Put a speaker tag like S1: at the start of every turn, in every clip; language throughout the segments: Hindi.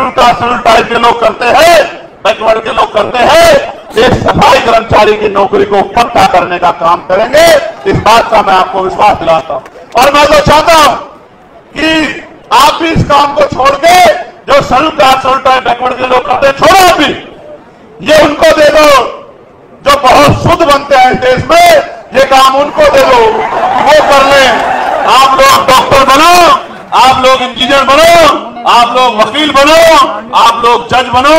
S1: शेड्यूल कास्ट शेड्यूल ट्राइब के लोग करते हैं, बैकवर्ड के लोग करते हैं, एक सफाई कर्मचारी की नौकरी को पक्का करने का काम करेंगे। इस बात का मैं आपको विश्वास दिलाता हूं। और मैं तो चाहता हूं कि आप भी इस काम को छोड़ के जो schedule caste schedule tribe backward के लोग करते हैं, छोड़ो आप भी, ये उनको दे दो जो बहुत शुद्ध बनते हैं इस देश में, ये काम उनको दे दो, वो कर लें। आप लोग डॉक्टर बनो, आप लोग इंजीनियर बनो, आप लोग वकील बनो, आप लोग जज बनो,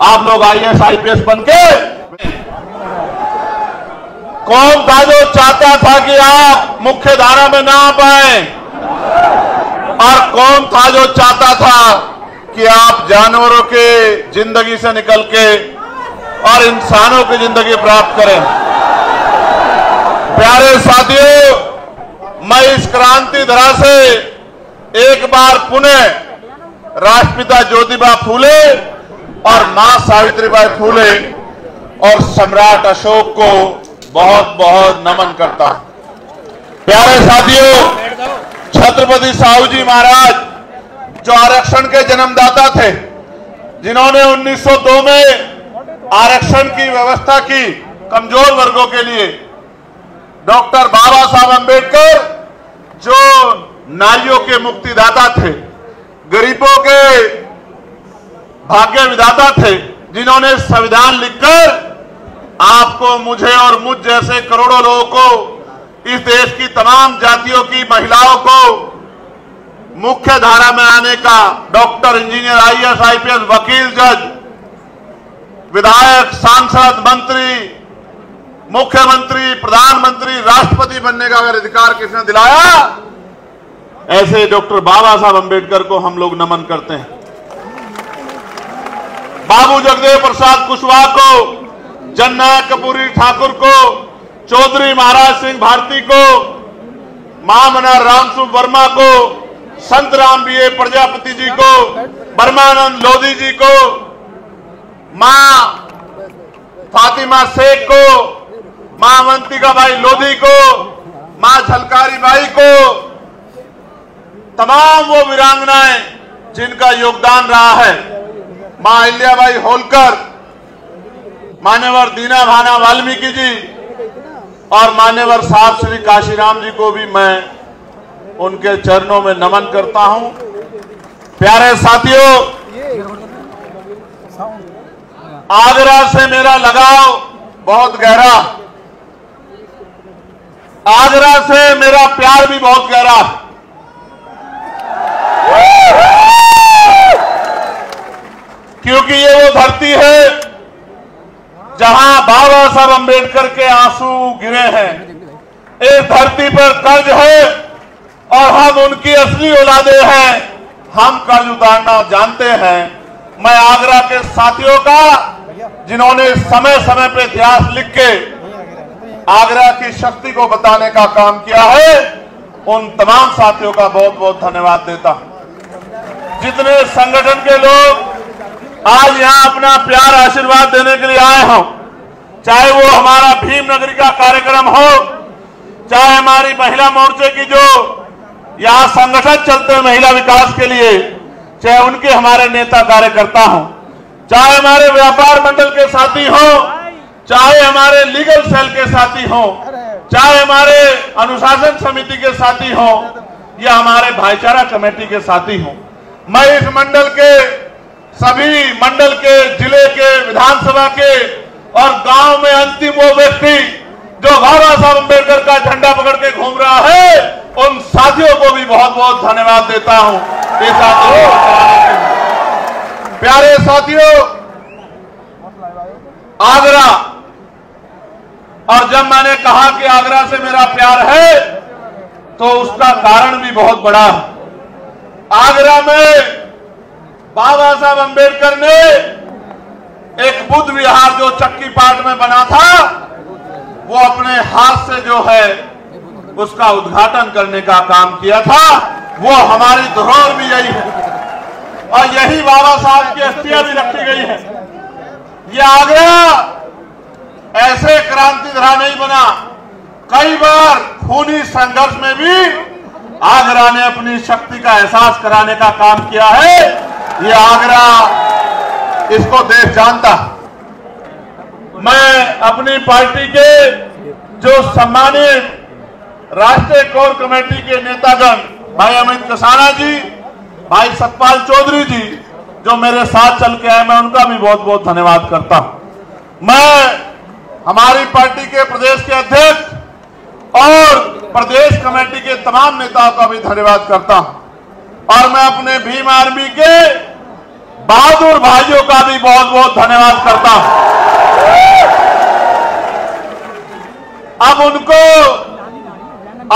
S1: आप लोग IAS IPS बन के। कौन था जो चाहता था कि आप मुख्य धारा में ना आ पाए, और कौन था जो चाहता था कि आप जानवरों के जिंदगी से निकल के और इंसानों की जिंदगी प्राप्त करें। प्यारे साथियों, मैं इस क्रांति धरा से एक बार पुनः राष्ट्रपिता ज्योतिबा फूले और मां सावित्रीबाई फूले और सम्राट अशोक को बहुत बहुत नमन करता हूं। प्यारे साथियों, छत्रपति साहू जी महाराज जो आरक्षण के जन्मदाता थे, जिन्होंने 1902 में आरक्षण की व्यवस्था की कमजोर वर्गों के लिए, डॉक्टर बाबा साहब अंबेडकर जो नारियों के मुक्तिदाता थे, गरीबों के भाग्य विधाता थे, जिन्होंने संविधान लिखकर आपको, मुझे और मुझ जैसे करोड़ों लोगों को, इस देश की तमाम जातियों की महिलाओं को मुख्य धारा में आने का, डॉक्टर, इंजीनियर, IAS IPS, वकील, जज, विधायक, सांसद, मंत्री, मुख्यमंत्री, प्रधानमंत्री, राष्ट्रपति बनने का अगर अधिकार किसने दिलाया, ऐसे डॉक्टर बाबा साहब अंबेडकर को हम लोग नमन करते हैं। बाबू जगदेव प्रसाद कुशवाहा को, जननायक कर्पूरी ठाकुर को, चौधरी महाराज सिंह भारती को, महामना रामस्वरूप वर्मा को, संत राम BA प्रजापति जी को, ब्रह्मानंद लोधी जी को, मां फातिमा शेख को, मां अवंतिका बाई लोधी को, मां झलकारी बाई को, तमाम वो वीरांगनाएं जिनका योगदान रहा है, मां अहिल्याबाई होलकर, मान्यवर दीना भाना वाल्मीकि जी और मान्यवर साहब श्री काशीराम जी को भी मैं उनके चरणों में नमन करता हूं। प्यारे साथियों, आगरा से मेरा लगाव बहुत गहरा, आगरा से मेरा प्यार भी बहुत गहरा। क्योंकि ये वो धरती है जहां बाबा साहब अंबेडकर के आंसू गिरे हैं। इस धरती पर कर्ज है और हम उनकी असली औलादे हैं, हम कर्ज उतारना जानते हैं। मैं आगरा के साथियों का, जिन्होंने समय समय पर इतिहास लिख के आगरा की शक्ति को बताने का काम किया है, उन तमाम साथियों का बहुत बहुत धन्यवाद देता हूं। जितने संगठन के लोग आज यहां अपना प्यार आशीर्वाद देने के लिए आए हों, चाहे वो हमारा भीम नगरी का कार्यक्रम हो, चाहे हमारी महिला मोर्चे की जो यहां संगठन चलते हैं महिला विकास के लिए, चाहे उनके हमारे नेता कार्यकर्ता हों, चाहे हमारे व्यापार मंडल के साथी हों, चाहे हमारे लीगल सेल के साथी हों, चाहे हमारे अनुशासन समिति के साथी हों, या हमारे भाईचारा कमेटी के साथी हों, मैं इस मंडल के, सभी मंडल के, जिले के, विधानसभा के और गांव में अंतिम वो व्यक्ति जो बाबा साहब अंबेडकर का झंडा पकड़ के घूम रहा है, उन साथियों को भी बहुत बहुत धन्यवाद देता हूं। प्यारे साथियों, आगरा, और जब मैंने कहा कि आगरा से मेरा प्यार है, तो उसका कारण भी बहुत बड़ा है। आगरा में बाबा साहब अंबेडकर ने एक बुद्ध विहार जो चक्की पाट में बना था, वो अपने हाथ से जो है उसका उद्घाटन करने का काम किया था। वो हमारी धरोहर भी यही है और यही बाबा साहब की अस्थियां भी रखी गई है। ये आगरा ऐसे क्रांति धरा नहीं बना, कई बार खूनी संघर्ष में भी आगरा ने अपनी शक्ति का एहसास कराने का काम किया है। ये आगरा, इसको देश जानता। मैं अपनी पार्टी के जो सम्मानित राष्ट्रीय कोर कमेटी के नेतागण भाई अमित कसाना जी, भाई सतपाल चौधरी जी जो मेरे साथ चल के आए, मैं उनका भी बहुत बहुत धन्यवाद करता हूं। मैं हमारी पार्टी के प्रदेश के अध्यक्ष और प्रदेश कमेटी के तमाम नेताओं का भी धन्यवाद करता हूं और मैं अपने भीम आर्मी के बहादुर भाइयों का भी बहुत बहुत धन्यवाद करता हूं। अब उनको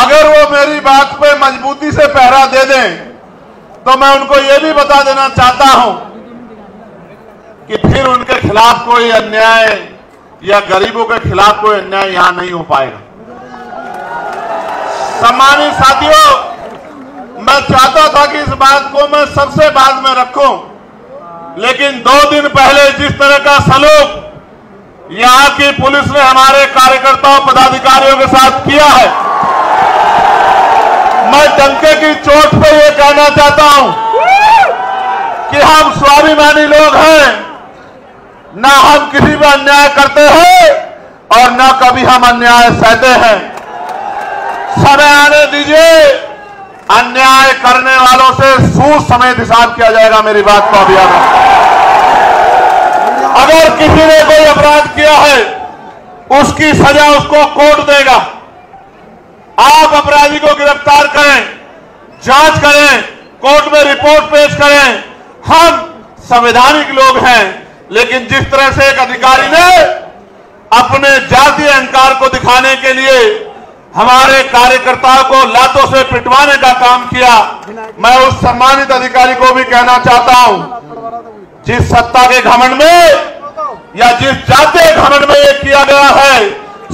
S1: अगर वो मेरी बात पे मजबूती से पहरा दे दें तो मैं उनको ये भी बता देना चाहता हूं कि फिर उनके खिलाफ कोई अन्याय या गरीबों के खिलाफ कोई अन्याय यहां नहीं हो पाएगा। सम्मानित साथियों, मैं चाहता था कि इस बात को मैं सबसे बाद में रखूं, लेकिन 2 दिन पहले जिस तरह का सलूक यहां की पुलिस ने हमारे कार्यकर्ताओं पदाधिकारियों के साथ किया है, मैं डंके की चोट पे ये कहना चाहता हूं कि हम स्वाभिमानी लोग हैं, ना हम किसी पर अन्याय करते हैं और ना कभी हम अन्याय सहते हैं। समय आने दीजिए, अन्याय करने वालों से सूद समेत हिसाब किया जाएगा। मेरी बात को अभी याद रखो। अगर किसी ने कोई अपराध किया है उसकी सजा उसको कोर्ट देगा। आप अपराधी को गिरफ्तार करें, जांच करें, कोर्ट में रिपोर्ट पेश करें। हम संवैधानिक लोग हैं, लेकिन जिस तरह से एक अधिकारी ने अपने जातीय अहंकार को दिखाने के लिए हमारे कार्यकर्ताओं को लातों से पिटवाने का काम किया, मैं उस सम्मानित अधिकारी को भी कहना चाहता हूं, जिस सत्ता के घमंड में या जिस जातीय घमंड में ये किया गया है,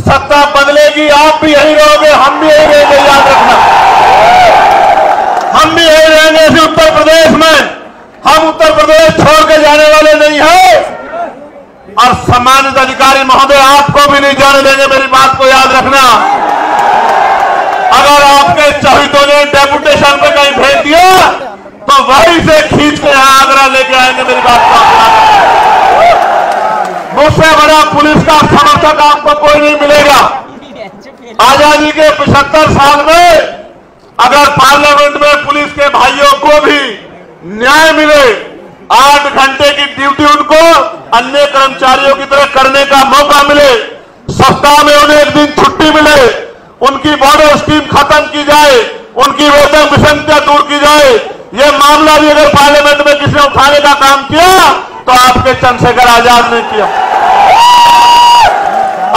S1: सत्ता बदलेगी, आप भी यही रहोगे, हम भी यही रहेंगे। याद रखना, हम भी यही रहेंगे इस उत्तर प्रदेश में। हम उत्तर प्रदेश छोड़ के जाने वाले नहीं हैं और सम्मानित अधिकारी महोदय आपको भी नहीं जाने देंगे। मेरी बात को याद रखना। अगर आपके चहितों ने डेपुटेशन पे कहीं भेज दिया तो वहीं से खींच के यहां आगरा लेके आएंगे। मेरी बात को मुझसे बड़ा पुलिस का समर्थक आपको कोई नहीं मिलेगा। आजादी के 75 साल में अगर पार्लियामेंट में पुलिस के भाइयों को भी न्याय मिले, 8 घंटे की ड्यूटी उनको अन्य कर्मचारियों की तरह करने का मौका मिले, सप्ताह में उन्हें 1 दिन छुट्टी मिले, उनकी बॉर्डर स्कीम खत्म की जाए, उनकी वेतन विसंगतियां दूर की जाए, यह मामला भी अगर पार्लियामेंट में किसी ने उठाने का काम किया तो आपके चंद्रशेखर आजाद ने किया।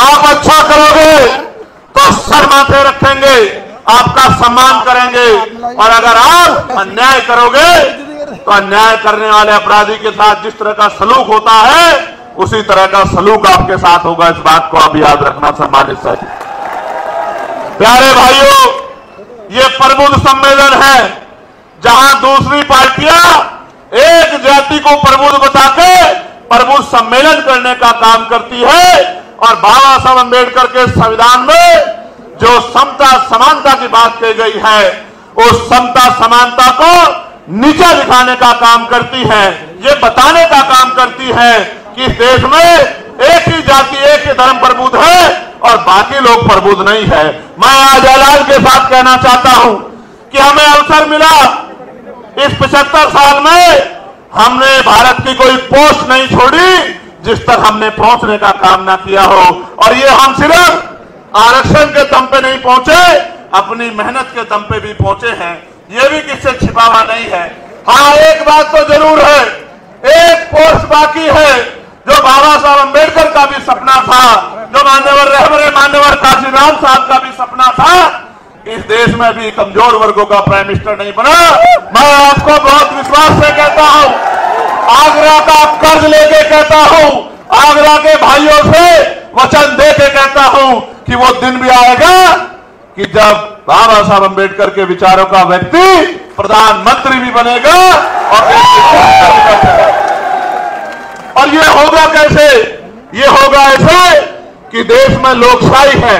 S1: आप अच्छा करोगे तो सर माथे रखेंगे, आपका सम्मान करेंगे, और अगर आप अन्याय करोगे तो अन्याय करने वाले अपराधी के साथ जिस तरह का सलूक होता है उसी तरह का सलूक आपके साथ होगा। इस बात को आप याद रखना। सम्मानित साथी, प्यारे भाइयों, ये प्रबुद्ध सम्मेलन है जहां दूसरी पार्टियां एक जाति को प्रबुद्ध बता के प्रबुद्ध सम्मेलन करने का काम करती है और बाबा साहब अम्बेडकर के संविधान में जो समता समानता की बात कही गई है उस समता समानता को नीचा दिखाने का काम करती है। ये बताने का काम करती है कि इस देश में एक ही जाति एक ही धर्म प्रबुद्ध है और बाकी लोग प्रबुद्ध नहीं है। मैं आज ऐलान के साथ कहना चाहता हूं कि हमें अवसर मिला, इस 75 साल में हमने भारत की कोई पोस्ट नहीं छोड़ी जिस तक हमने पहुंचने का काम ना किया हो, और ये हम सिर्फ आरक्षण के दम पे नहीं पहुंचे, अपनी मेहनत के दम पे भी पहुंचे हैं। ये भी किससे छिपा हुआ नहीं है। हाँ, एक बात तो जरूर है, एक पोस्ट बाकी है जो बाबा साहब अम्बेडकर का भी सपना था, जो मान्यवर काशीराम साहब का भी सपना था। इस देश में भी कमजोर वर्गों का प्राइम मिनिस्टर नहीं बना। मैं आपको बहुत विश्वास से कहता हूं, आगरा का कर्ज लेके कहता हूं, आगरा के भाइयों से वचन दे के कहता हूं कि वो दिन भी आएगा कि जब बाबा साहब अम्बेडकर के विचारों का व्यक्ति प्रधानमंत्री भी बनेगा और और ये होगा कैसे? ये होगा ऐसे कि देश में लोकशाही है।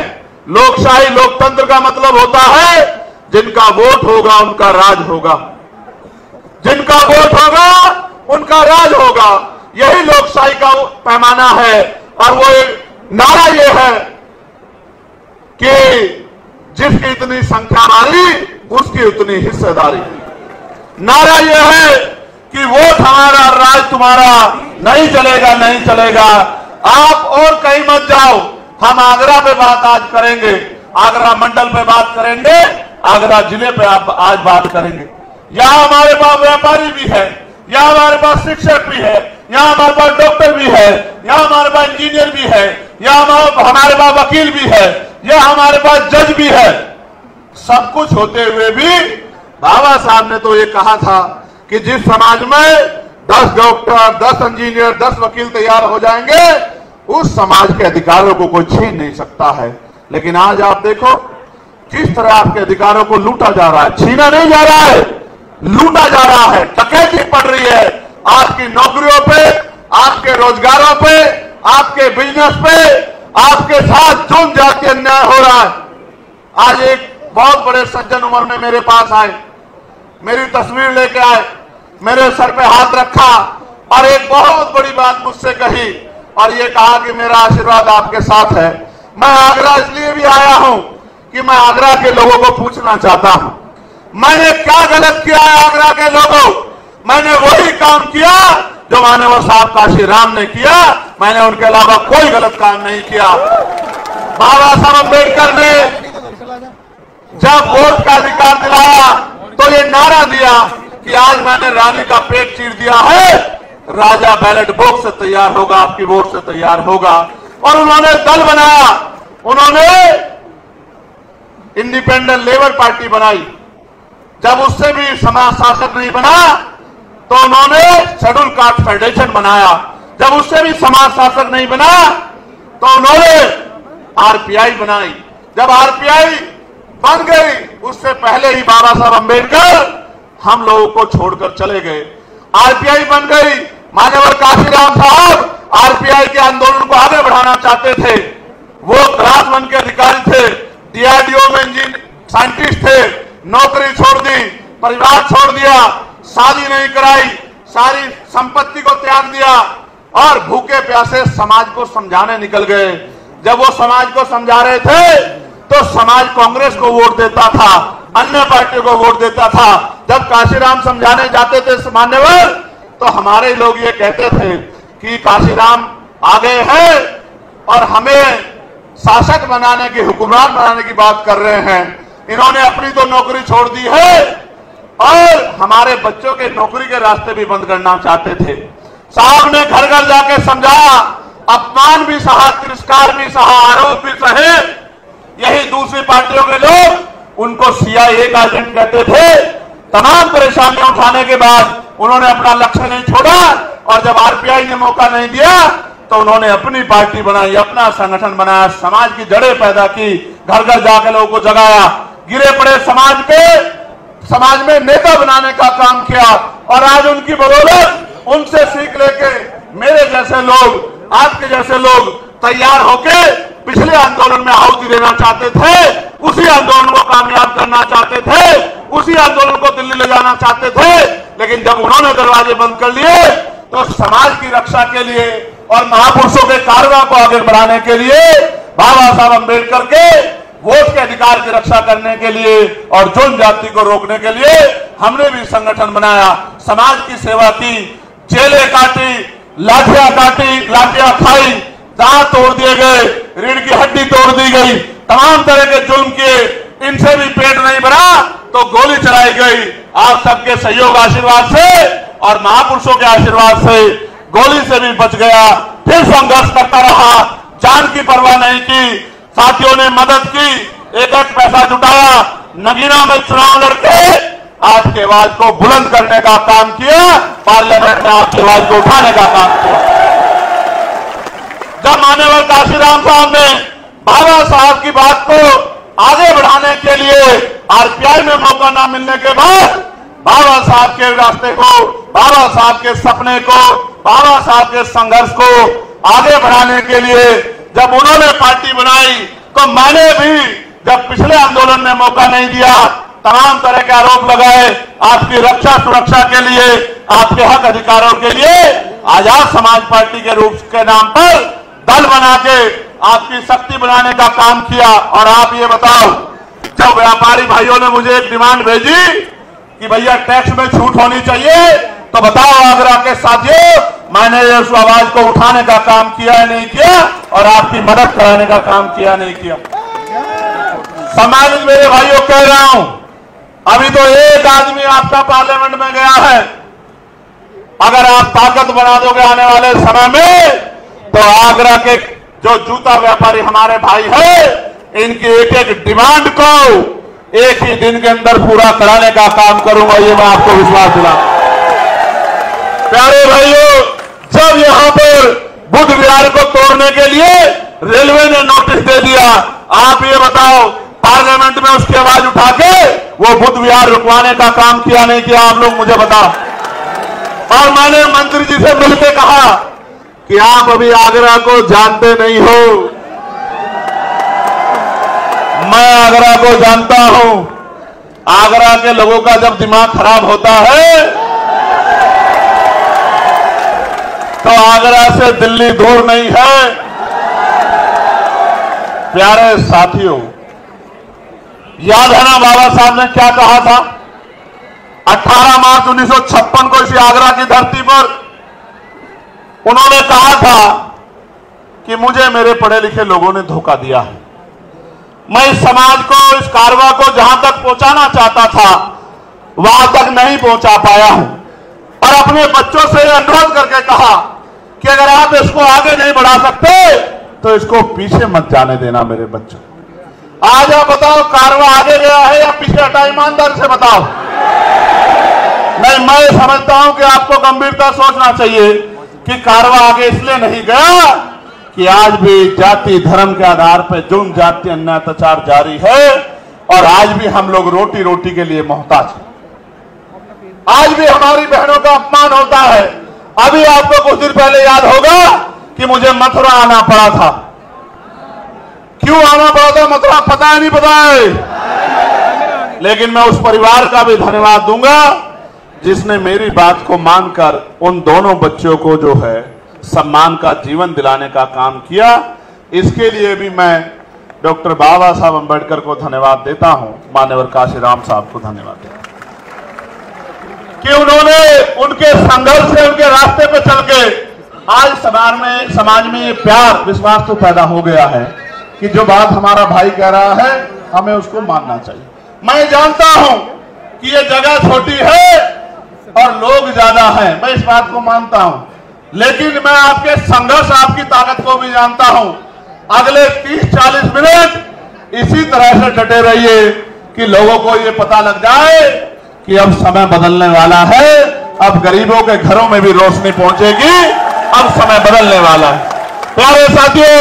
S1: लोकशाही लोकतंत्र का मतलब होता है जिनका वोट होगा उनका राज होगा, जिनका वोट होगा उनका राज होगा। यही लोकशाही का पैमाना है। और वो नारा ये है कि जिसकी इतनी संख्या हमारी उसकी उतनी हिस्सेदारी। नारा यह है कि वोट हमारा राज तुम्हारा, नहीं चलेगा नहीं चलेगा। आप और कहीं मत जाओ, हम आगरा पे बात आज करेंगे, आगरा मंडल पे बात करेंगे, आगरा जिले पे आप आज बात करेंगे। यहां हमारे पास व्यापारी भी है, यहां हमारे पास शिक्षक भी है, यहां हमारे पास डॉक्टर भी है, यहां हमारे पास इंजीनियर भी है, यहां हमारे पास वकील भी है, यहां हमारे पास जज भी है। सब कुछ होते हुए भी बाबा साहब ने तो ये कहा था कि जिस समाज में 10 डॉक्टर, 10 इंजीनियर, 10 वकील तैयार हो जाएंगे, उस समाज के अधिकारों को कोई छीन नहीं सकता है। लेकिन आज आप देखो किस तरह आपके अधिकारों को लूटा जा रहा है। छीना नहीं जा रहा है, लूटा जा रहा है, डकैती पड़ रही है आपकी नौकरियों पे, आपके रोजगारों पे, आपके बिजनेस पे, आपके साथ जुर्म जाति अन्याय हो रहा है। आज एक बहुत बड़े सज्जन उम्र में मेरे पास आए, मेरी तस्वीर लेके आए, मेरे सर पे हाथ रखा और एक बहुत बड़ी बात मुझसे कही और ये कहा कि मेरा आशीर्वाद आपके साथ है। मैं आगरा इसलिए भी आया हूं कि मैं आगरा के लोगों को पूछना चाहता हूं, मैंने क्या गलत किया है आगरा के लोगों? मैंने वही काम किया जो माननीय साहब काशीराम ने किया, मैंने उनके अलावा कोई गलत काम नहीं किया। बाबा साहब अम्बेडकर ने जब वोट का अधिकार दिलाया तो ये नारा दिया कि आज मैंने रानी का पेट चीर दिया है, राजा बैलेट बॉक्स से तैयार होगा, आपकी वोट से तैयार होगा। और उन्होंने दल बनाया, उन्होंने इंडिपेंडेंट लेबर पार्टी बनाई। जब उससे भी समाज शासक नहीं बना तो उन्होंने शेड्यूल कास्ट फेडरेशन बनाया। जब उससे भी समाज शासक नहीं बना तो उन्होंने आरपीआई बनाई। जब आरपीआई बन गई उससे पहले ही बाबा साहब अम्बेडकर हम लोगों को छोड़कर चले गए। आरपीआई बन गई, मान्यवर काशीराम साहब आरपीआई के आंदोलन को आगे बढ़ाना चाहते थे। वो क्लास 1 के अधिकारी थे, डीआरडीओ में इंजीनियर साइंटिस्ट थे, नौकरी छोड़ दी, परिवार छोड़ दिया, शादी नहीं कराई, सारी संपत्ति को त्याग दिया और भूखे प्यासे समाज को समझाने निकल गए। जब वो समाज को समझा रहे थे तो समाज कांग्रेस को वोट देता था, अन्य पार्टियों को वोट देता था। जब काशीराम समझाने जाते थे मान्यवर तो हमारे लोग ये कहते थे कि काशीराम आ गए हैं और हमें शासक बनाने की, हुक्मरान बनाने की बात कर रहे हैं। इन्होंने अपनी तो नौकरी छोड़ दी है और हमारे बच्चों के नौकरी के रास्ते भी बंद करना चाहते थे। साहब ने घर घर जाके समझाया, अपमान भी सहा, तिरस्कार भी सहा, आरोप भी सहे। यही दूसरी पार्टियों के लोग उनको सीआईए का एजेंट कहते थे। तमाम परेशानियां उठाने के बाद उन्होंने अपना लक्ष्य नहीं छोड़ा और जब आरपीआई ने मौका नहीं दिया तो उन्होंने अपनी पार्टी बनाई, अपना संगठन बनाया, समाज की जड़ें पैदा की, घर घर जाकर लोगों को जगाया, गिरे पड़े समाज में नेता बनाने का काम किया। और आज उनकी बदौलत उनसे सीख लेके मेरे जैसे लोग, आपके जैसे लोग तैयार होके पिछले आंदोलन में आहुति देना चाहते थे, उसी आंदोलन को कामयाब करना चाहते थे, उसी आंदोलन को दिल्ली ले जाना चाहते थे। लेकिन जब उन्होंने दरवाजे बंद कर लिए तो समाज की रक्षा के लिए और महापुरुषों के कार्यों को आगे बढ़ाने के लिए, बाबा साहब अम्बेडकर के वोट के अधिकार की रक्षा करने के लिए और जुर्म जाति को रोकने के लिए हमने भी संगठन बनाया, समाज की सेवा की, जेलें काटी, लाठियां खाई, दांत तोड़ दिए गए, रीढ़ की हड्डी तोड़ दी गई, तमाम तरह के जुल्म किए, इनसे भी पेट नहीं भरा तो गोली चलाई गई। आप सबके सहयोग आशीर्वाद से और महापुरुषों के आशीर्वाद से गोली से भी बच गया। फिर संघर्ष करता रहा, जान की परवाह नहीं की, साथियों ने मदद की, एक एक पैसा जुटाया, नगीना में चुनाव लड़के आपकी आवाज को बुलंद करने का काम किया, पार्लियामेंट में आपकी आवाज को उठाने का काम किया। जब मान्यवर काशीराम साहब ने बाबा साहब की बात को आगे बढ़ाने के लिए आरपीआई में मौका न मिलने के बाद बाबा साहब के रास्ते को, बाबा साहब के सपने को, बाबा साहब के संघर्ष को आगे बढ़ाने के लिए जब उन्होंने पार्टी बनाई तो मैंने भी, जब पिछले आंदोलन में मौका नहीं दिया तमाम तरह के आरोप लगाए, आपकी रक्षा सुरक्षा के लिए, आपके हक अधिकारों के लिए आजाद समाज पार्टी के रूप के नाम पर दल बना के आपकी शक्ति बनाने का काम किया। और आप ये बताओ, जब व्यापारी भाइयों ने मुझे एक डिमांड भेजी कि भैया टैक्स में छूट होनी चाहिए, तो बताओ आगरा के साथियों, मैंने उस आवाज को उठाने का काम किया है नहीं किया, और आपकी मदद कराने का काम किया नहीं किया। सम्मानित मेरे भाइयों, कह रहा हूं, अभी तो एक आदमी आपका पार्लियामेंट में गया है। अगर आप ताकत बना दोगे आने वाले समय में, तो आगरा के जो जूता व्यापारी हमारे भाई हैं, इनकी एक एक डिमांड को एक ही दिन के अंदर पूरा कराने का काम करूंगा, ये मैं आपको विश्वास दिलाता हूं। प्यारे भाइयों, जब यहां पर बुद्ध विहार को तोड़ने के लिए रेलवे ने नोटिस दे दिया, आप ये बताओ पार्लियामेंट में उसकी आवाज उठा के वो बुद्ध विहार रुकवाने का काम किया नहीं किया, आप लोग मुझे बताओ। और मैंने मंत्री जी से मिलकर कहा कि आप अभी आगरा को जानते नहीं हो, मैं आगरा को जानता हूं। आगरा के लोगों का जब दिमाग खराब होता है तो आगरा से दिल्ली दूर नहीं है। प्यारे साथियों, याद है ना बाबा साहब ने क्या कहा था? 18 मार्च 1956 को इसी आगरा की धरती पर उन्होंने कहा था कि मुझे मेरे पढ़े लिखे लोगों ने धोखा दिया है। मैं इस समाज को, इस कारवा को जहां तक पहुंचाना चाहता था वहां तक नहीं पहुंचा पाया हूं। और अपने बच्चों से अनुरोध करके कहा कि अगर आप इसको आगे नहीं बढ़ा सकते तो इसको पीछे मत जाने देना मेरे बच्चों। आज आप बताओ, कारवा आगे गया है या पीछे हटा? ईमानदारी से बताओ। नहीं, मैं समझता हूं कि आपको गंभीरता सोचना चाहिए कि कारवा आगे इसलिए नहीं गया कि आज भी जाति धर्म के आधार पर जुल्म, जाति, अन्याय, अत्याचार जारी है, और आज भी हम लोग रोटी रोटी के लिए मोहताज हैं। आज भी हमारी बहनों का अपमान होता है। अभी आपको कुछ दिन पहले याद होगा कि मुझे मथुरा आना पड़ा था। क्यों आना पड़ा था मथुरा? पता है नहीं पता है? लेकिन मैं उस परिवार का भी धन्यवाद दूंगा जिसने मेरी बात को मानकर उन दोनों बच्चों को जो है सम्मान का जीवन दिलाने का काम किया। इसके लिए भी मैं डॉक्टर बाबा साहब अंबेडकर को धन्यवाद देता हूं, मान्यवर काशीराम साहब को धन्यवाद देता हूं कि उन्होंने उनके संघर्ष से, उनके रास्ते पे चल के आज समाज में ये प्यार, विश्वास तो पैदा हो गया है कि जो बात हमारा भाई कह रहा है हमें उसको मानना चाहिए। मैं जानता हूं कि ये जगह छोटी है और लोग ज्यादा हैं, मैं इस बात को मानता हूं, लेकिन मैं आपके संघर्ष, आपकी ताकत को भी जानता हूं। अगले 30-40 मिनट इसी तरह से डटे रहिए कि लोगों को ये पता लग जाए कि अब समय बदलने वाला है, अब गरीबों के घरों में भी रोशनी पहुंचेगी, अब समय बदलने वाला है। प्यारे साथियों,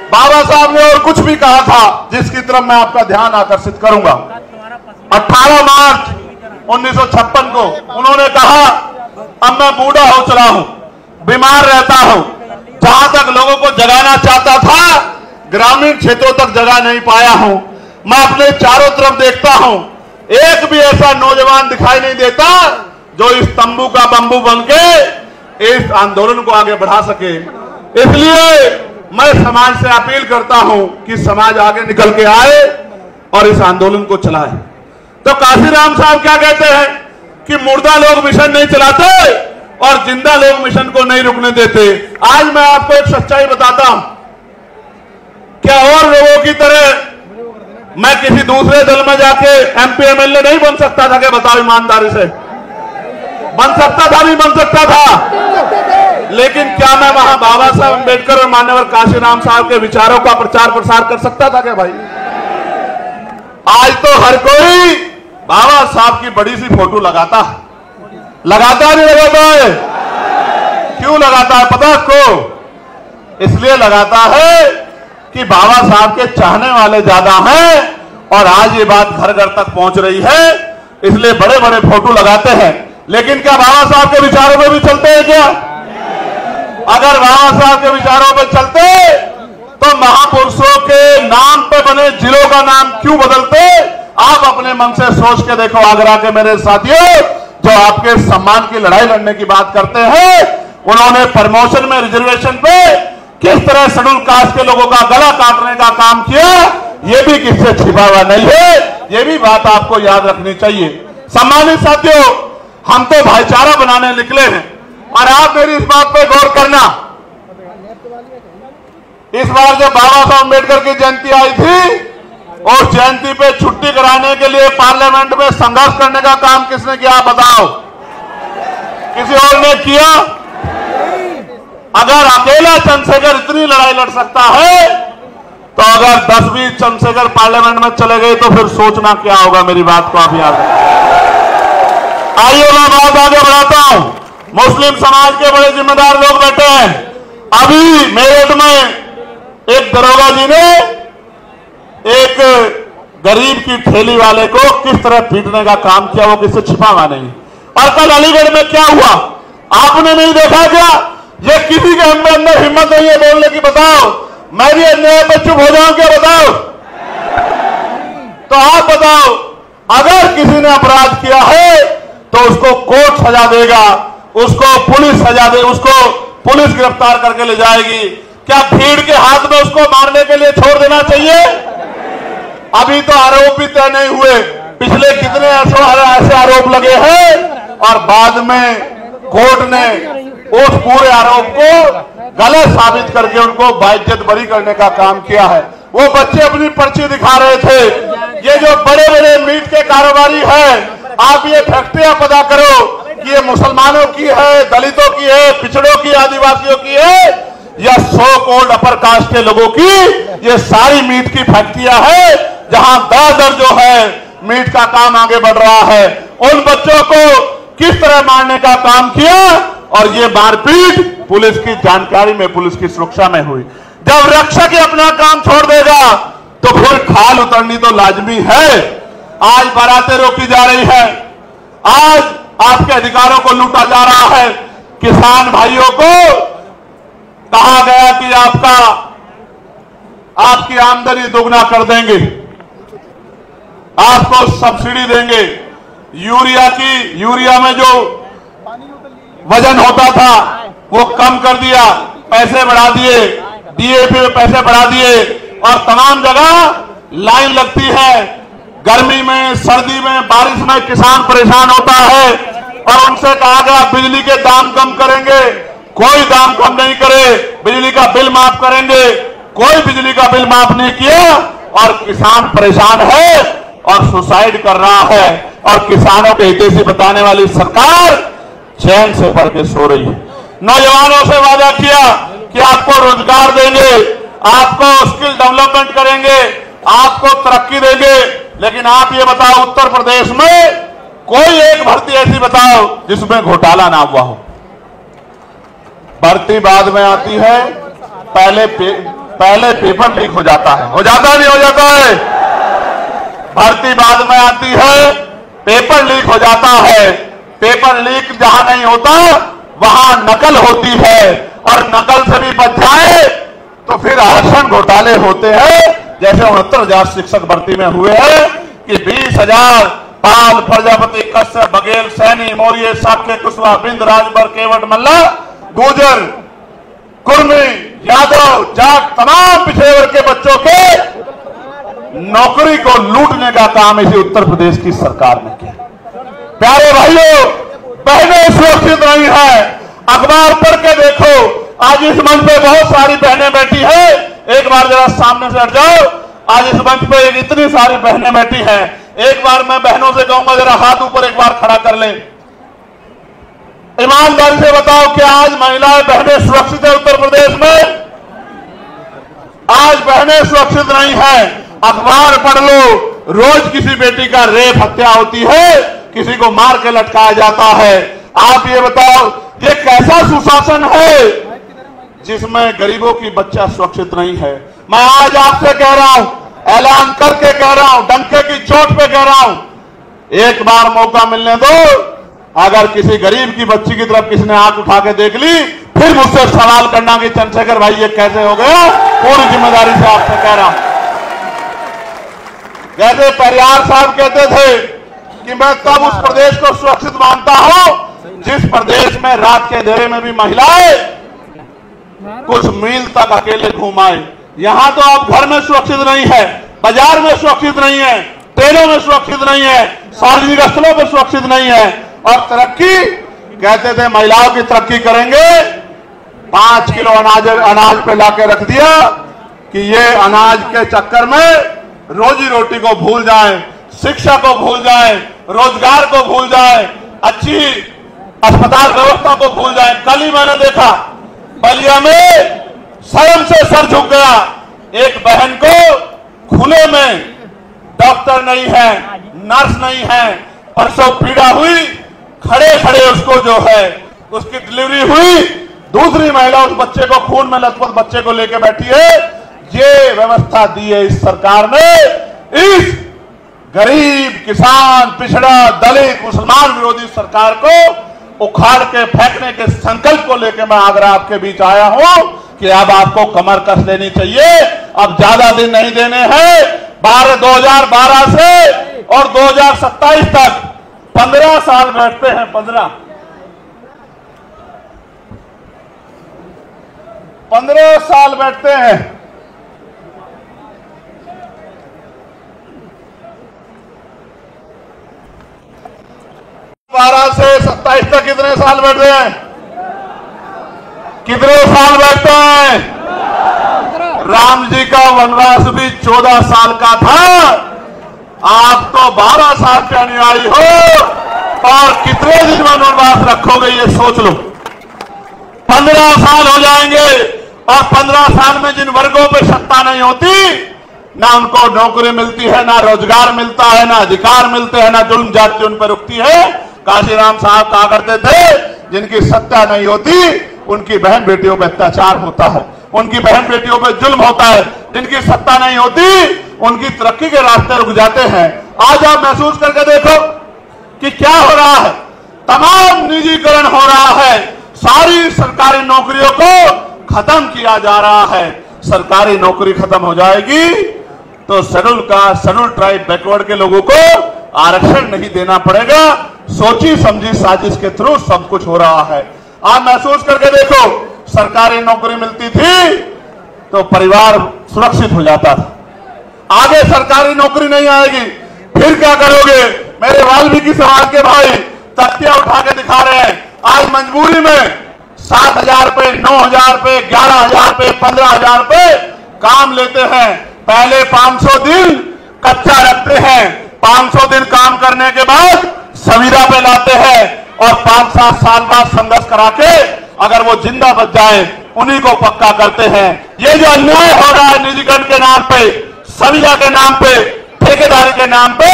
S1: बाबा साहब ने और कुछ भी कहा था जिसकी तरफ मैं आपका ध्यान आकर्षित करूंगा। 18 मार्च 1956 को उन्होंने कहा, अब मैं बूढ़ा हो चला हूं, बीमार रहता हूं, जहां तक लोगों को जगाना चाहता था ग्रामीण क्षेत्रों तक जगा नहीं पाया हूं। मैं अपने चारों तरफ देखता हूं, एक भी ऐसा नौजवान दिखाई नहीं देता जो इस तंबू का बंबू बनके इस आंदोलन को आगे बढ़ा सके। इसलिए मैं समाज से अपील करता हूं कि समाज आगे निकल के आए और इस आंदोलन को चलाए। तो काशीराम साहब क्या कहते हैं कि मुर्दा लोग मिशन नहीं चलाते और जिंदा लोग मिशन को नहीं रुकने देते। आज मैं आपको एक सच्चाई बताता हूं, क्या और लोगों की तरह मैं किसी दूसरे दल में जाके MP MLA नहीं बन सकता था? क्या बताओ ईमानदारी से? बन सकता था, नहीं बन सकता था? लेकिन क्या मैं वहां बाबा साहब अंबेडकर और मान्यवर काशीराम साहब के विचारों का प्रचार प्रसार कर सकता था क्या भाई? आज तो हर कोई बाबा साहब की बड़ी सी फोटो लगाता है, लगाता नहीं लगाता है? क्यों लगाता है पता आपको? इसलिए लगाता है कि बाबा साहब के चाहने वाले ज्यादा हैं और आज ये बात घर घर तक पहुंच रही है, इसलिए बड़े बड़े फोटो लगाते हैं। लेकिन क्या बाबा साहब के विचारों पे भी चलते हैं क्या? अगर बाबा साहब के विचारों पे चलते तो महापुरुषों के नाम पे बने जिलों का नाम क्यों बदलते आप अपने मन से सोच के देखो आगरा के मेरे साथियों, जो आपके सम्मान की लड़ाई लड़ने की बात करते हैं, उन्होंने प्रमोशन में रिजर्वेशन पे किस तरह शेड्यूल कास्ट के लोगों का गला काटने का काम किया, ये भी किससे छिपा हुआ नहीं है। ये भी बात आपको याद रखनी चाहिए। सम्मानित साथियों, हम तो भाईचारा बनाने निकले हैं और आप मेरी इस बात पर गौर करना, इस बार जब बाबा साहब अम्बेडकर की जयंती आई थी, और जयंती पे छुट्टी कराने के लिए पार्लियामेंट में संघर्ष करने का काम किसने किया बताओ? किसी और ने किया? अगर अकेला चंद्रशेखर इतनी लड़ाई लड़ सकता है, तो अगर 10-20 चंद्रशेखर पार्लियामेंट में चले गए तो फिर सोचना क्या होगा। मेरी बात को आप याद रखें। आइए मैं बात आगे बढ़ाता हूं। मुस्लिम समाज के बड़े जिम्मेदार लोग बैठे हैं। अभी मेरठ में एक दरोगा जी ने एक गरीब की ठेली वाले को किस तरह पीटने का काम किया, वो किससे छिपा हुआ नहीं। और कल अलीगढ़ में क्या हुआ आपने नहीं देखा क्या? ये किसी के अंदर हिम्मत नहीं है बोलने की। बताओ, मैं भी अन्याय पर चुप हो जाऊं क्या? बताओ तो आप बताओ, अगर किसी ने अपराध किया है तो उसको कोर्ट सजा देगा, उसको पुलिस सजा दे, उसको पुलिस गिरफ्तार करके ले जाएगी। क्या भीड़ के हाथ में उसको मारने के लिए छोड़ देना चाहिए? अभी तो आरोप भी तय नहीं हुए, पिछले कितने ऐसे आरोप लगे हैं और बाद में कोर्ट ने उस पूरे आरोप को गलत साबित करके उनको बाइज्जत बरी करने का काम किया है। वो बच्चे अपनी पर्ची दिखा रहे थे। ये जो बड़े बड़े मीट के कारोबारी हैं, आप ये फैक्ट्रियां पता करो कि ये मुसलमानों की है, दलितों की है, पिछड़ों की, आदिवासियों की है, या सो कॉल्ड अपर कास्ट के लोगों की, ये सारी मीट की फैक्ट्रियां है जहां दर जो है मीट का काम आगे बढ़ रहा है। उन बच्चों को किस तरह मारने का काम किया, और ये मारपीट पुलिस की जानकारी में, पुलिस की सुरक्षा में हुई। जब रक्षक ही अपना काम छोड़ देगा तो फिर खाल उतरनी तो लाजमी है। आज बारातें रोकी जा रही है, आज आपके अधिकारों को लूटा जा रहा है। किसान भाइयों को कहा गया कि आपकी आमदनी दोगुना कर देंगे, आपको सब्सिडी देंगे, यूरिया में जो वजन होता था वो कम कर दिया, पैसे बढ़ा दिए, डीएपी में पैसे बढ़ा दिए, और तमाम जगह लाइन लगती है। गर्मी में, सर्दी में, बारिश में किसान परेशान होता है और उनसे कहा गया बिजली के दाम कम करेंगे, कोई दाम कम नहीं करे, बिजली का बिल माफ करेंगे, कोई बिजली का बिल माफ नहीं किया और किसान परेशान है और सुसाइड कर रहा है। और किसानों के हितैषी बताने वाली सरकार चैन से पढ़ के सो रही है। नौजवानों से वादा किया कि आपको रोजगार देंगे, आपको स्किल डेवलपमेंट करेंगे, आपको तरक्की देंगे, लेकिन आप ये बताओ उत्तर प्रदेश में कोई एक भर्ती ऐसी बताओ जिसमें घोटाला ना हुआ हो। भर्ती बाद में आती है, पहले पेपर लीक हो जाता है। हो जाता है नहीं हो जाता है? भर्ती बाद में आती है, पेपर लीक हो जाता है। पेपर लीक जहां नहीं होता वहां नकल होती है, और नकल से भी बच जाए तो फिर आरक्षण घोटाले होते हैं, जैसे 69,000 शिक्षक भर्ती में हुए हैं कि 20,000 पाल, प्रजापति, कश्यप, बघेल, सैनी, मौर्य, साक्य, कुशवाहा, बिंद, राजभर, केवट, मल्ला, गुर्जर, कुर्मी, यादव, जाट, तमाम पिछड़े वर्ग के बच्चों के नौकरी को लूटने का काम इसी उत्तर प्रदेश की सरकार ने किया। प्यारे भाइयों बहनें सुरक्षित नहीं है। अखबार पढ़ के देखो, आज इस मंच पे बहुत सारी बहनें बैठी है। एक बार जरा सामने से हट जाओ, आज इस मंच पे इतनी सारी बहनें बैठी हैं। एक बार मैं बहनों से कहूंगा जरा हाथ ऊपर एक बार खड़ा कर लें। ईमानदारी से बताओ क्या आज महिलाएं बहनें सुरक्षित है उत्तर प्रदेश में? आज बहनें सुरक्षित नहीं है। अखबार पढ़ लो, रोज किसी बेटी का रेप, हत्या होती है, किसी को मार के लटकाया जाता है। आप ये बताओ ये कैसा सुशासन है जिसमें गरीबों की बच्चा सुरक्षित नहीं है? मैं आज आपसे कह रहा हूं, ऐलान करके कह रहा हूं, डंके की चोट पे कह रहा हूं, एक बार मौका मिलने दो। अगर किसी गरीब की बच्ची की तरफ किसी ने आंख उठा के देख ली, फिर मुझसे सवाल करना कि चंद्रशेखर भाई ये कैसे हो गया। पूरी जिम्मेदारी से आपसे कह रहा हूं। जैसे परियार साहब कहते थे कि मैं तब उस प्रदेश को सुरक्षित मानता हूं जिस प्रदेश में रात के अंधेरे में भी महिलाएं कुछ मील तक अकेले घूम आए। यहां तो आप घर में सुरक्षित नहीं है, बाजार में सुरक्षित नहीं है, ट्रेनों में सुरक्षित नहीं है, सार्वजनिक स्थलों पर सुरक्षित नहीं है। और तरक्की कहते थे महिलाओं की तरक्की करेंगे, 5 किलो अनाज पे लाके रख दिया कि ये अनाज के चक्कर में रोजी रोटी को भूल जाए, शिक्षा को भूल जाए, रोजगार को भूल जाए, अच्छी अस्पताल व्यवस्था को भूल जाए। कल ही मैंने देखा बलिया में स्वयं से सर झुक गया, एक बहन को खुले में डॉक्टर नहीं है, नर्स नहीं है, प्रसव पीड़ा हुई, खड़े खड़े उसको जो है उसकी डिलीवरी हुई, दूसरी महिला उस बच्चे को खून में लथपथ बच्चे को लेकर बैठी है। ये व्यवस्था दी है इस सरकार ने। इस गरीब, किसान, पिछड़ा, दलित, मुसलमान विरोधी सरकार को उखाड़ के फेंकने के संकल्प को लेकर मैं आगरा आपके बीच आया हूं कि अब आपको कमर कस लेनी चाहिए। अब ज्यादा दिन नहीं देने हैं। 2012 से और 2027 तक 15 साल बैठते हैं। 15 साल बैठते हैं। बारह से 27 तक कितने साल बैठते हैं? कितने साल बैठते हैं? राम जी का वनवास भी 14 साल का था। आप तो 12 साल के अनुयायी हो और कितने दिन वनवास रखोगे ये सोच लो। 15 साल हो जाएंगे और 15 साल में जिन वर्गों पर सत्ता नहीं होती, ना उनको नौकरी मिलती है, ना रोजगार मिलता है, ना अधिकार मिलते हैं, ना जुल्म जाति उन पर रुकती है। काशीराम साहब कहा करते थे जिनकी सत्ता नहीं होती उनकी बहन बेटियों पर अत्याचार होता है, उनकी बहन बेटियों पर जुल्म होता है। जिनकी सत्ता नहीं होती उनकी तरक्की के रास्ते रुक जाते हैं। आज आप महसूस करके देखो कि क्या हो रहा है। तमाम निजीकरण हो रहा है, सारी सरकारी नौकरियों को खत्म किया जा रहा है। सरकारी नौकरी खत्म हो जाएगी तो schedule caste, schedule tribe, backward के लोगों को आरक्षण नहीं देना पड़ेगा। सोची समझी साजिश के थ्रू सब कुछ हो रहा है। आप महसूस करके देखो, सरकारी नौकरी मिलती थी तो परिवार सुरक्षित हो जाता था। आगे सरकारी नौकरी नहीं आएगी, फिर क्या करोगे? मेरे वाल्मीकि समाज के भाई तख्तियां उठा के दिखा रहे हैं। आज मजबूरी में 7,000 रुपए, 9,000 रुपए, 11,000 रुपए, 15,000 रुपए काम लेते हैं। पहले 500 दिन कच्चा रखते हैं, 500 दिन काम करने के बाद संविदा पे लाते हैं और 5-7 साल बाद संघर्ष करा के अगर वो जिंदा बच जाए उन्हीं को पक्का करते हैं। ये जो अन्याय हो रहा है निजीकरण के नाम पे, संविदा के नाम पे, ठेकेदारी के नाम पे,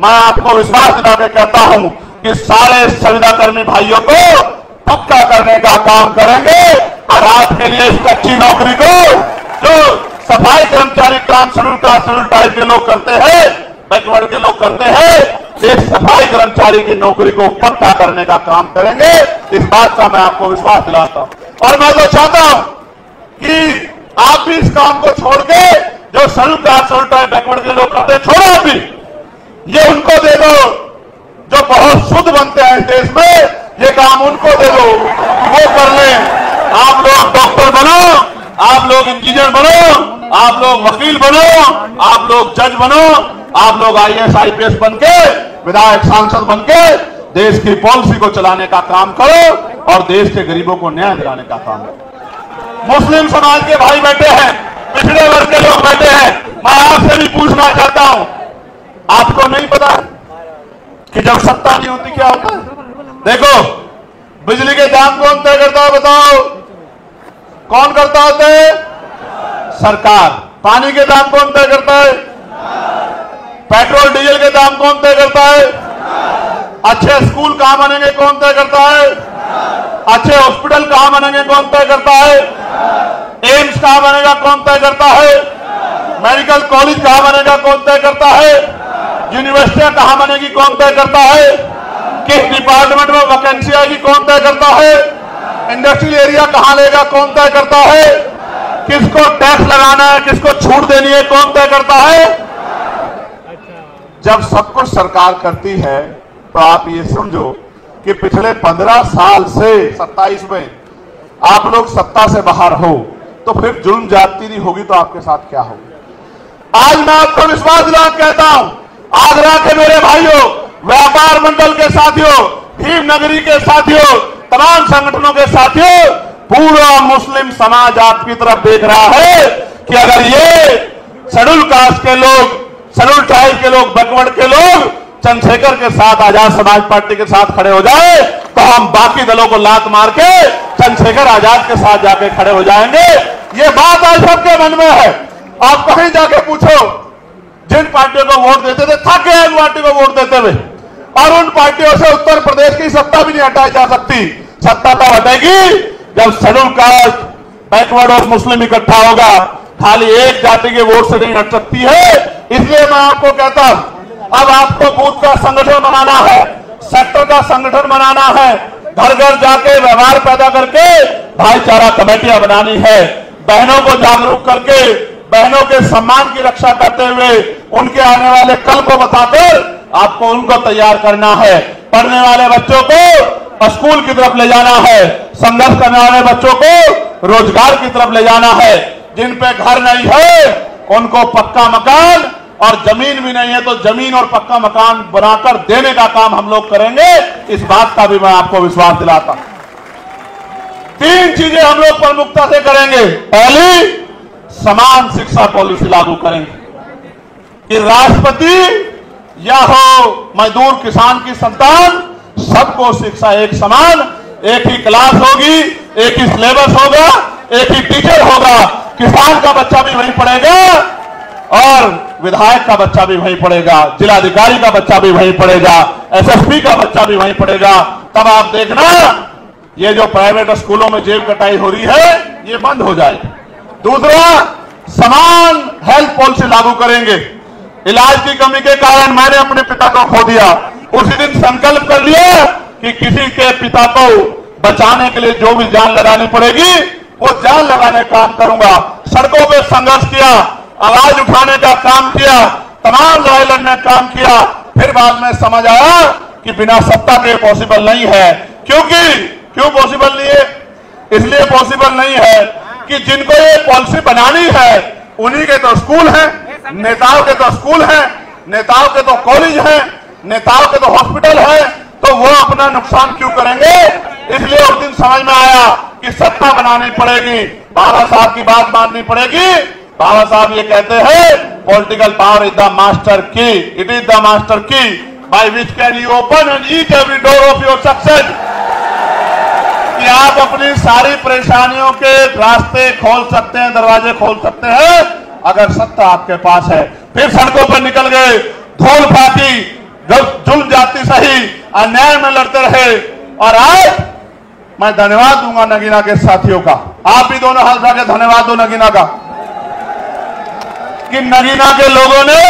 S1: मैं आपको विश्वास दिला के कहता हूं कि सारे संविदा कर्मी भाइयों को पक्का करने का काम करेंगे। और आपके लिए इस कच्ची नौकरी को जो सफाई कर्मचारी काम शेड्यूल कास्ट, शेड्यूल ट्राइब के लोग करते हैं, बैकवर्ड के लोग करते हैं, एक सफाई कर्मचारी की नौकरी को पक्का करने का काम करेंगे। इस बात का मैं आपको विश्वास दिलाता हूं। और मैं तो चाहता हूं कि आप भी इस काम को छोड़ के जो schedule caste, schedule tribe, backward के लोग करते हैं, छोड़ो। आप भी ये उनको दे दो जो बहुत शुद्ध बनते हैं इस देश में, ये काम उनको दे दो, वो कर लें। आप लोग डॉक्टर बनो, आप लोग इंजीनियर बनो, आप लोग वकील बनो, आप लोग जज बनो, आप लोग IAS, IPS बनके, विधायक, सांसद बनके देश की पॉलिसी को चलाने का काम करो और देश के गरीबों को न्याय दिलाने का काम करो। मुस्लिम समाज के भाई बैठे हैं, पिछड़े वर्ग के लोग बैठे हैं। मैं आपसे भी पूछना चाहता हूं, आपको नहीं पता कि जब सत्ता नहीं होती क्या होता है? देखो, बिजली के दाम कौन तय करता है? बताओ, कौन करता है? सरकार। पानी के दाम कौन तय करता है? पेट्रोल डीजल के दाम कौन तय करता है? अच्छे स्कूल कहां बनेंगे कौन तय करता है? अच्छे हॉस्पिटल कहां बनेंगे कौन तय करता है? एम्स कहां बनेगा कौन तय करता है? मेडिकल कॉलेज कहां बनेगा कौन तय करता है? यूनिवर्सिटियां कहां बनेगी कौन तय करता है? किस डिपार्टमेंट में वैकेंसी आएगी कौन तय करता है? इंडस्ट्रियल एरिया कहां लेगा कौन तय करता है? किसको टैक्स लगाना है, किसको छूट देनी है कौन तय करता है? जब सब कुछ सरकार करती है तो आप ये समझो कि पिछले 15 साल से 27 में आप लोग सत्ता से बाहर हो, तो फिर जुल्म ज्यादती नहीं होगी तो आपके साथ क्या होगा। आज मैं आपको विश्वास दिला कहता हूं, आगरा के मेरे भाइयों, व्यापार मंडल के साथियों, भीम नगरी के साथियों, तमाम संगठनों के साथियों, पूरा मुस्लिम समाज आपकी तरफ देख रहा है कि अगर ये शेड्यूल कास्ट के लोग, शेड्यूल ट्राइब के लोग, बैकवर्ड के लोग चंद्रशेखर के साथ, आजाद समाज पार्टी के साथ खड़े हो जाए तो हम बाकी दलों को लात मार के चंद्रशेखर आजाद के साथ जाके खड़े हो जाएंगे। ये बात आज सबके मन में है। आप कहीं जाके पूछो, जिन पार्टियों को वोट देते थे थक गए उन पार्टी को वोट देते हुए, और उन पार्टियों से उत्तर प्रदेश की सत्ता भी नहीं हटाई जा सकती। सत्ता तो हटेगी जब शेड्यूल कास्ट, बैकवर्ड और मुस्लिम इकट्ठा होगा। खाली एक जाति के वोट से नहीं हट सकती है। इसलिए मैं आपको कहता हूं, अब आपको बूथ का संगठन बनाना है, सेक्टर का संगठन बनाना है, घर घर जाके व्यवहार पैदा करके भाईचारा कमेटियां बनानी है, बहनों को जागरूक करके बहनों के सम्मान की रक्षा करते हुए उनके आने वाले कल को बताकर आपको उनको तैयार करना है। पढ़ने वाले बच्चों को स्कूल की तरफ ले जाना है, संघर्ष करने वाले बच्चों को रोजगार की तरफ ले जाना है। जिन पे घर नहीं है उनको पक्का मकान, और जमीन भी नहीं है तो जमीन और पक्का मकान बनाकर देने का काम हम लोग करेंगे। इस बात का भी मैं आपको विश्वास दिलाता हूं। 3 चीजें हम लोग प्रमुखता से करेंगे। पहली, समान शिक्षा पॉलिसी लागू करेंगे कि राष्ट्रपति या हो मजदूर किसान की संतान, सबको शिक्षा एक समान, एक ही क्लास होगी, एक ही सिलेबस होगा, एक ही टीचर होगा। किसान का बच्चा भी वहीं पढ़ेगा और विधायक का बच्चा भी वहीं पढ़ेगा, जिलाधिकारी का बच्चा भी वहीं पढ़ेगा, एसएसपी का बच्चा भी वहीं पढ़ेगा। तब आप देखना ये जो प्राइवेट स्कूलों में जेब कटाई हो रही है ये बंद हो जाएगी। दूसरा, समान हेल्थ पॉलिसी लागू करेंगे। इलाज की कमी के कारण मैंने अपने पिता को खो दिया। उसी दिन संकल्प कर लिया कि किसी के पिता को बचाने के लिए जो भी जान लगानी पड़ेगी वो जान लगाने का काम करूंगा। सड़कों पे संघर्ष किया, आवाज उठाने का काम किया, तमाम लड़ाई लड़ने का काम किया। फिर बाद में समझ आया कि बिना सत्ता के पॉसिबल नहीं है। क्यों पॉसिबल नहीं है? इसलिए पॉसिबल नहीं है कि जिनको ये पॉलिसी बनानी है उन्हीं के तो स्कूल हैं, नेताओं के तो स्कूल हैं, नेताओं के तो कॉलेज हैं, नेताओं के तो हॉस्पिटल है, तो वो अपना नुकसान क्यों करेंगे? इसलिए उस दिन समझ में आया कि सत्ता बनानी पड़ेगी, बाबा साहब की बात माननी पड़ेगी। बाबा साहब ये कहते हैं, political power is the master की, इट इज द मास्टर की by which can you open and each every door of your success. कि आप अपनी सारी परेशानियों के रास्ते खोल सकते हैं, दरवाजे खोल सकते हैं अगर सत्ता आपके पास है। फिर सड़कों पर निकल गए, धूल फाकी, जुल्म जाति सही, अन्याय में लड़ते रहे। और आज मैं धन्यवाद दूंगा नगीना के साथियों का। आप भी दोनों हाथ उठा के धन्यवाद दो नगीना का, कि नगीना के लोगों ने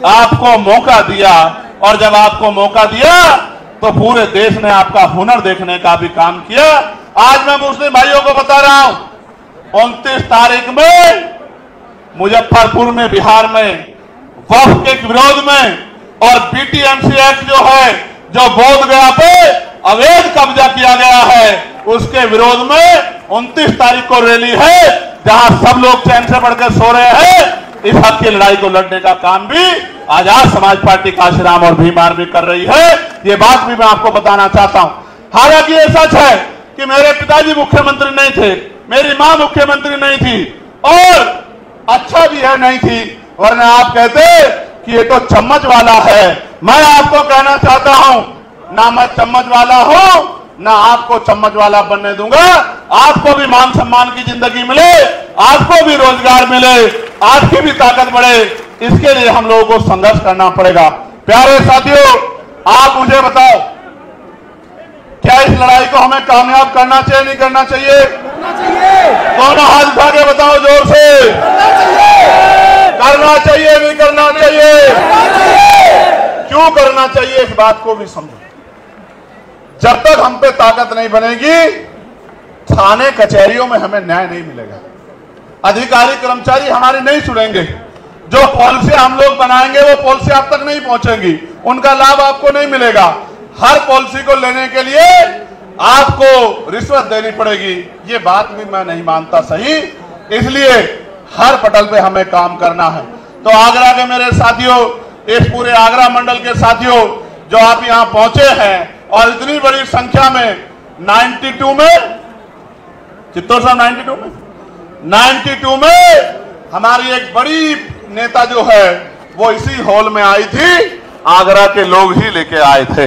S1: आपको मौका दिया, और जब आपको मौका दिया तो पूरे देश ने आपका हुनर देखने का भी काम किया। आज मैं मुस्लिम भाइयों को बता रहा हूं, 29 तारीख में मुजफ्फरपुर में, बिहार में वक्फ के विरोध में और बीटीएमसी एक्ट जो है, जो बोधगया पे अवैध कब्जा किया गया है, उसके विरोध में 29 तारीख को रैली है, जहां सब लोग चैन से बढ़कर सो रहे हैं। इस हक की लड़ाई को लड़ने का काम भी आजाद समाज पार्टी काशीराम और भीम आर्मी कर रही है। ये बात भी मैं आपको बताना चाहता हूं। हालांकि ये सच है कि मेरे पिताजी मुख्यमंत्री नहीं थे, मेरी मां मुख्यमंत्री नहीं थी, और अच्छा भी है नहीं थी, वरना आप कहते कि ये तो चम्मच वाला है। मैं आपको कहना चाहता हूं, ना मैं चम्मच वाला हूं, ना आपको चम्मच वाला बनने दूंगा। आपको भी मान सम्मान की जिंदगी मिले, आपको भी रोजगार मिले, आपकी भी ताकत बढ़े, इसके लिए हम लोगों को संघर्ष करना पड़ेगा। प्यारे साथियों, आप मुझे बताओ, क्या इस लड़ाई को हमें कामयाब करना चाहिए, नहीं करना चाहिए? दोनों हाथ उठा के बताओ जोर से। करना चाहिए, नहीं करना चाहिए? क्यों करना चाहिए, इस बात को भी समझो। जब तक हम पे ताकत नहीं बनेगी, थाने कचहरियों में हमें न्याय नहीं मिलेगा, अधिकारी कर्मचारी हमारी नहीं सुनेंगे, जो पॉलिसी हम लोग बनाएंगे वो पॉलिसी आप तक नहीं पहुंचेंगी, उनका लाभ आपको नहीं मिलेगा। हर पॉलिसी को लेने के लिए आपको रिश्वत देनी पड़ेगी। ये बात भी मैं नहीं मानता सही, इसलिए हर पटल पे हमें काम करना है। तो आगरा के मेरे साथियों, इस पूरे आगरा मंडल के साथियों जो आप यहां पहुंचे हैं और इतनी बड़ी संख्या में 92 में, चित्तौड़ साहब 92 में हमारी एक बड़ी नेता जो है वो इसी हॉल में आई थी, आगरा के लोग ही लेके आए थे।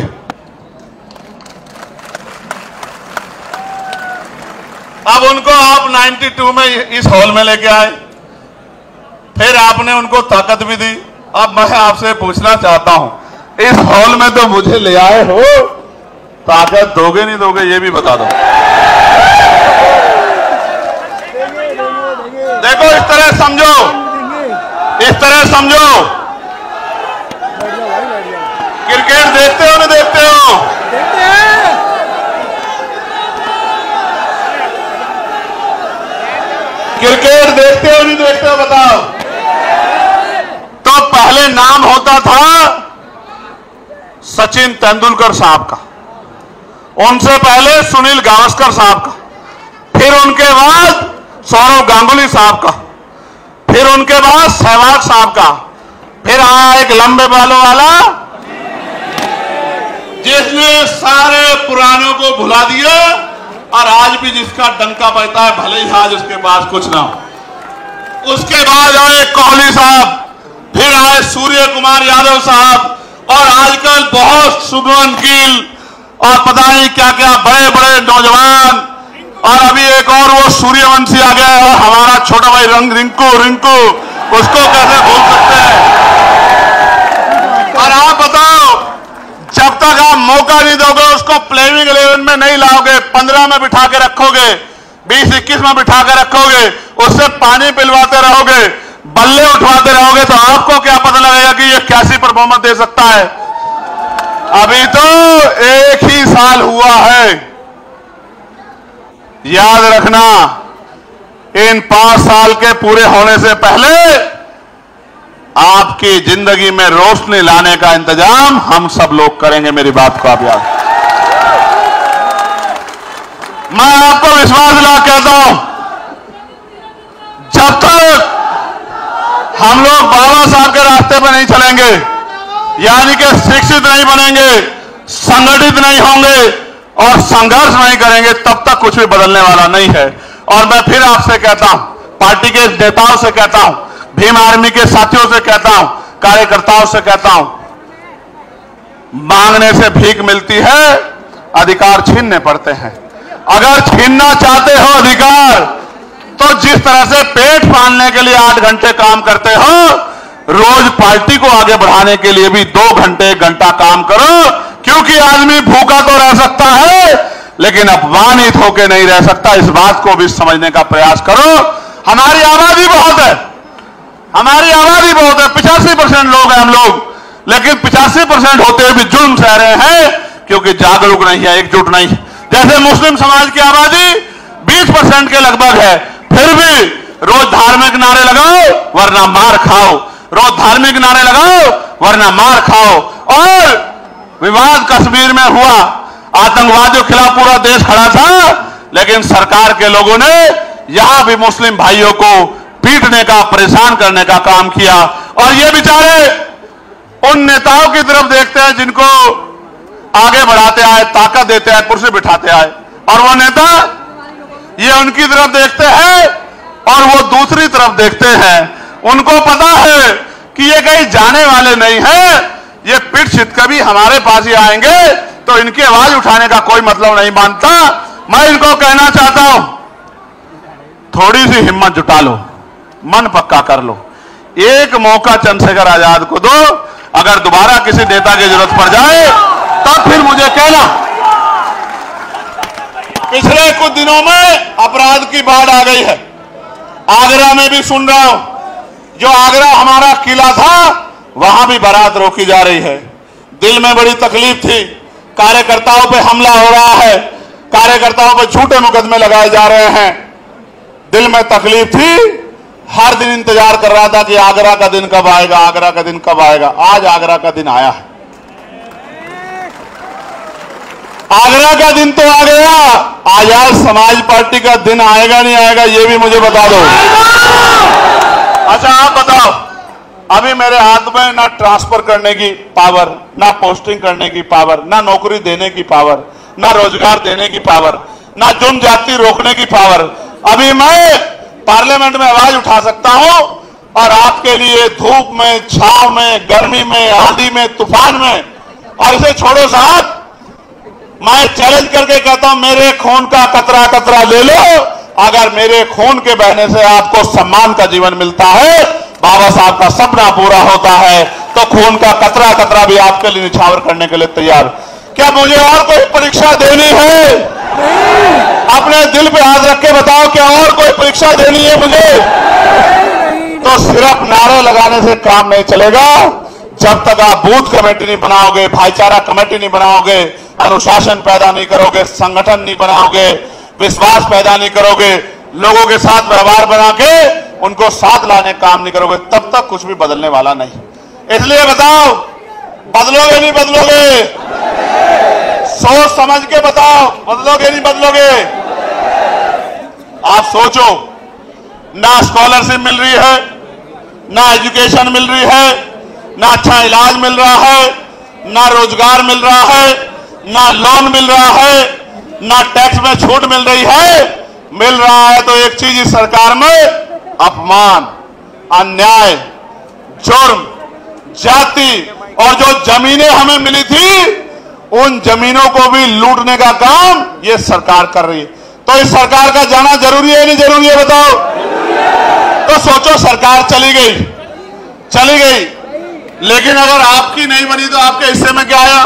S1: अब उनको आप 92 में इस हॉल में लेके आए, फिर आपने उनको ताकत भी दी। अब मैं आपसे पूछना चाहता हूं, इस हॉल में तो मुझे ले आए हो, ताकत दोगे नहीं दोगे ये भी बता दो। देखो इस तरह समझो, इस तरह समझो, क्रिकेट देखते हो नहीं देखते हो? क्रिकेट देखते हो नहीं देखते हो बताओ? तो पहले नाम होता था सचिन तेंदुलकर साहब का, उनसे पहले सुनील गावस्कर साहब का, फिर उनके बाद सौरव गांगुली साहब का, फिर उनके बाद सहवाग साहब का, फिर आया एक लंबे बालों वाला जिसने सारे पुरानों को भुला दिया और आज भी जिसका डंका बजता है, भले ही आज उसके पास कुछ ना हो। उसके बाद आए कोहली साहब, फिर आए सूर्य कुमार यादव साहब, और आजकल बहुत शुभमन गिल और पता नहीं क्या क्या बड़े बड़े नौजवान, और अभी एक और वो सूर्यवंशी आ गया और हमारा छोटा भाई रिंकू, उसको कैसे भूल सकते हैं। और आप बताओ, जब तक आप मौका नहीं दोगे, उसको प्लेइंग 11 में नहीं लाओगे, 15 में बिठा के रखोगे, 20-21 में बिठा के रखोगे, उससे पानी पिलवाते रहोगे, बल्ले उठवाते रहोगे, तो आपको क्या पता लगेगा कि ये कैसी परफॉर्मेंस दे सकता है। अभी तो एक ही साल हुआ है, याद रखना इन 5 साल के पूरे होने से पहले आपकी जिंदगी में रोशनी लाने का इंतजाम हम सब लोग करेंगे। मेरी बात को आप याद, मैं आपको विश्वास दिला कहता हूं, जब तक हम लोग बाबा साहब के रास्ते पर नहीं चलेंगे, यानी कि शिक्षित नहीं बनेंगे, संगठित नहीं होंगे और संघर्ष नहीं करेंगे, तब तक कुछ भी बदलने वाला नहीं है। और मैं फिर आपसे कहता हूं, पार्टी के नेताओं से कहता हूं, भीम आर्मी के साथियों से कहता हूं, कार्यकर्ताओं से कहता हूं, मांगने से भीख मिलती है, अधिकार छीनने पड़ते हैं। अगर छीनना चाहते हो अधिकार, तो जिस तरह से पेट पालने के लिए 8 घंटे काम करते हो, रोज पार्टी को आगे बढ़ाने के लिए भी 2 घंटे 1 घंटा काम करो, क्योंकि आदमी भूखा तो रह सकता है लेकिन अपमानित होकर नहीं रह सकता। इस बात को भी समझने का प्रयास करो। हमारी आबादी बहुत है, हमारी आबादी बहुत है, 85% लोग हैं हम लोग, लेकिन 85% होते हुए भी जुल्म सह रहे हैं, क्योंकि जागरूक नहीं है, एकजुट नहीं। जैसे मुस्लिम समाज की आबादी 20% के लगभग है, फिर भी रोज धार्मिक नारे लगाओ वरना मार खाओ, रोज धार्मिक नारे लगाओ वरना मार खाओ। और विवाद कश्मीर में हुआ, आतंकवादियों के खिलाफ पूरा देश खड़ा था, लेकिन सरकार के लोगों ने यहां भी मुस्लिम भाइयों को पीटने का, परेशान करने का काम किया। और ये बेचारे उन नेताओं की तरफ देखते हैं जिनको आगे बढ़ाते आए, ताकत देते आए, कुर्सी बिठाते आए, और वो नेता ये उनकी तरफ देखते हैं और वो दूसरी तरफ देखते हैं। उनको पता है कि ये कहीं जाने वाले नहीं है, ये पिट छित कभी हमारे पास ही आएंगे, तो इनकी आवाज उठाने का कोई मतलब नहीं मानता। मैं इनको कहना चाहता हूं, थोड़ी सी हिम्मत जुटा लो, मन पक्का कर लो, एक मौका चंद्रशेखर आजाद को दो। अगर दोबारा किसी नेता की जरूरत पड़ जाए तब फिर मुझे कहना। पिछले कुछ दिनों में अपराध की बाढ़ आ गई है, आगरा में भी सुन रहा हूं, जो आगरा हमारा किला था वहां भी बारात रोकी जा रही है। दिल में बड़ी तकलीफ थी, कार्यकर्ताओं पे हमला हो रहा है, कार्यकर्ताओं पे झूठे मुकदमे लगाए जा रहे हैं, दिल में तकलीफ थी। हर दिन इंतजार कर रहा था कि आगरा का दिन कब आएगा, आगरा का दिन कब आएगा। आज आगरा का दिन आया है। आगरा का दिन तो आ गया, आजाद समाज पार्टी का दिन आएगा नहीं आएगा ये भी मुझे बता दो। अच्छा आप बताओ, अभी मेरे हाथ में ना ट्रांसफर करने की पावर, ना पोस्टिंग करने की पावर, ना नौकरी देने की पावर, ना रोजगार देने की पावर, ना जुर्म जाति रोकने की पावर। अभी मैं पार्लियामेंट में आवाज उठा सकता हूं और आपके लिए धूप में, छांव में, गर्मी में, आंधी में, तूफान में, और इसे छोड़ो साहब, मैं चैलेंज करके कहता हूं मेरे खून का कतरा कतरा ले लो, अगर मेरे खून के बहने से आपको सम्मान का जीवन मिलता है, बाबा साहब का सपना पूरा होता है, तो खून का कतरा कतरा भी आपके लिए निछावर करने के लिए तैयार। क्या मुझे और कोई परीक्षा देनी है? अपने दिल पे हाथ रख के बताओ, क्या और कोई परीक्षा देनी है मुझे? तो सिर्फ नारे लगाने से काम नहीं चलेगा। जब तक आप बूथ कमेटी नहीं बनाओगे, भाईचारा कमेटी नहीं बनाओगे, अनुशासन पैदा नहीं करोगे, संगठन नहीं बनाओगे, विश्वास पैदा नहीं करोगे, लोगों के साथ व्यवहार बना के उनको साथ लाने काम नहीं करोगे, तब तक कुछ भी बदलने वाला नहीं। इसलिए बताओ, बदलोगे नहीं बदलोगे? सोच समझ के बताओ, बदलोगे नहीं बदलोगे? आप सोचो, ना स्कॉलरशिप मिल रही है, ना एजुकेशन मिल रही है, ना अच्छा इलाज मिल रहा है, ना रोजगार मिल रहा है, ना लोन मिल रहा है, ना टैक्स में छूट मिल रही है। मिल रहा है तो एक चीज इस सरकार में, अपमान, अन्याय, जुर्म, जाति, और जो जमीनें हमें मिली थी उन जमीनों को भी लूटने का काम ये सरकार कर रही है। तो इस सरकार का जाना जरूरी है नहीं जरूरी है बताओ? तो सोचो, सरकार चली गई, लेकिन अगर आपकी नहीं बनी तो आपके हिस्से में क्या आया?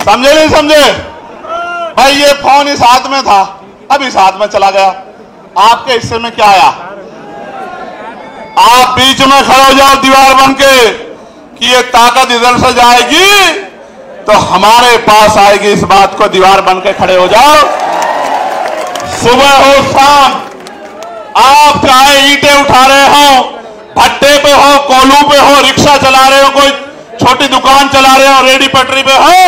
S1: समझे नहीं समझे? भाई ये फोन इस हाथ में था, अब इस हाथ में चला गया, आपके हिस्से में क्या आया? आप बीच में खड़े हो जाओ दीवार बन के कि ये ताकत इधर से जाएगी तो हमारे पास आएगी, इस बात को दीवार बन के खड़े हो जाओ। सुबह हो शाम, आप चाहे ईंटें उठा रहे हो, भट्टे पे हो, कोलू पे हो, रिक्शा चला रहे हो, कोई छोटी दुकान चला रहे हो, रेडी पटरी पे हो,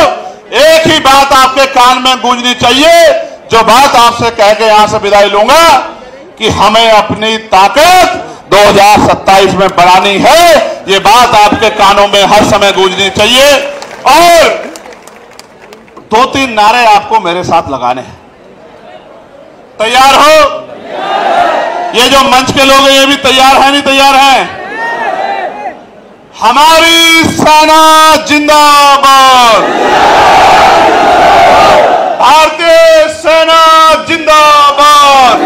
S1: एक ही बात आपके कान में गूंजनी चाहिए, जो बात आपसे कह के यहां से विदाई लूंगा कि हमें अपनी ताकत 2027 में बढ़ानी है। ये बात आपके कानों में हर समय गूंजनी चाहिए। और 2-3 नारे आपको मेरे साथ लगाने हैं। तैयार हो? ये जो मंच के लोग हैं ये भी तैयार हैं नहीं तैयार हैं? हमारी सेना जिंदाबाद, भारतीय सेना जिंदाबाद,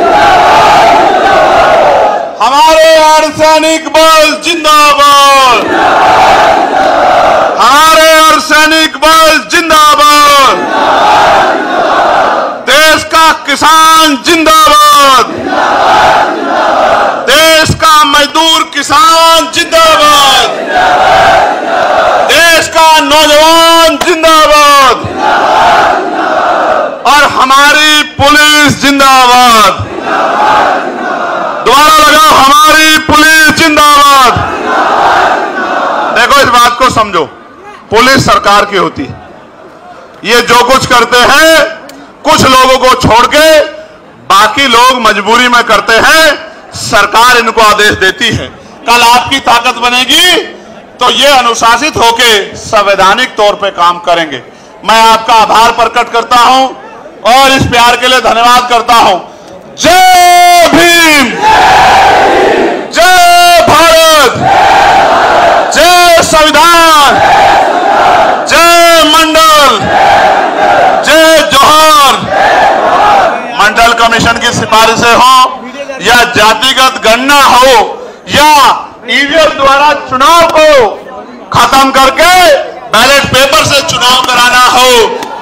S1: हमारे अर्धसैनिक बल जिंदाबाद, हमारे अर्धसैनिक बल जिंदाबाद, देश का किसान जिंदाबाद, देश का मजदूर किसान जिंदाबाद, देश का नौजवान जिंदाबाद, और हमारी पुलिस जिंदाबाद। दोबारा लगाओ, हमारी पुलिस जिंदाबाद। देखो इस बात को समझो, पुलिस सरकार की होती है, ये जो कुछ करते हैं कुछ लोगों को छोड़ के बाकी लोग मजबूरी में करते हैं, सरकार इनको आदेश देती है। कल आपकी ताकत बनेगी तो ये अनुशासित होके संवैधानिक तौर पे काम करेंगे। मैं आपका आभार प्रकट करता हूं और इस प्यार के लिए धन्यवाद करता हूं। जय भीम, जय भारत, जय संविधान, जय मंडल, जय जोहर। मंडल कमीशन की सिफारिशें हो या जातिगत गणना हो या ईवीएम द्वारा चुनाव को खत्म करके बैलेट पेपर से चुनाव कराना हो,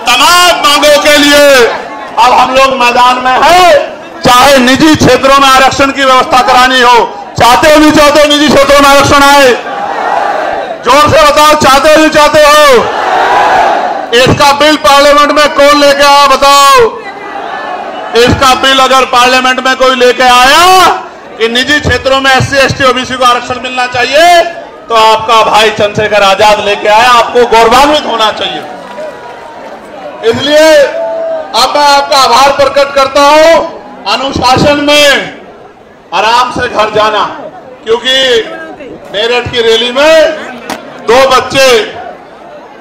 S1: तमाम मांगों के लिए अब हम लोग मैदान में हैं। चाहे निजी क्षेत्रों में आरक्षण की व्यवस्था करानी हो, चाहते हो नहीं चाहते हो निजी क्षेत्रों में आरक्षण आए? जोर से बताओ, चाहते हो नहीं चाहते हो? इसका बिल पार्लियामेंट में कौन लेके आया बताओ? इसका बिल अगर पार्लियामेंट में कोई लेके आया, कि निजी क्षेत्रों में SC ST OBC को आरक्षण मिलना चाहिए, तो आपका भाई चंद्रशेखर आजाद लेके आया, आपको गौरवान्वित होना चाहिए। इसलिए अब मैं आपका आभार प्रकट करता हूं, अनुशासन में आराम से घर जाना, क्योंकि मेरठ की रैली में 2 बच्चे,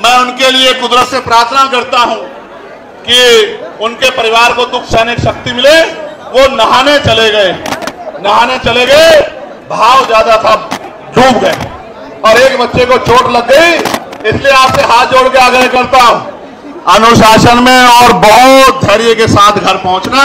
S1: मैं उनके लिए कुदरत से प्रार्थना करता हूं कि उनके परिवार को दुख सहने की शक्ति मिले। वो नहाने चले गए, भाव ज्यादा था, डूब गए और एक बच्चे को चोट लग गई। इसलिए आपसे हाथ जोड़ के आग्रह करता हूं, अनुशासन में और बहुत धैर्य के साथ घर पहुंचना।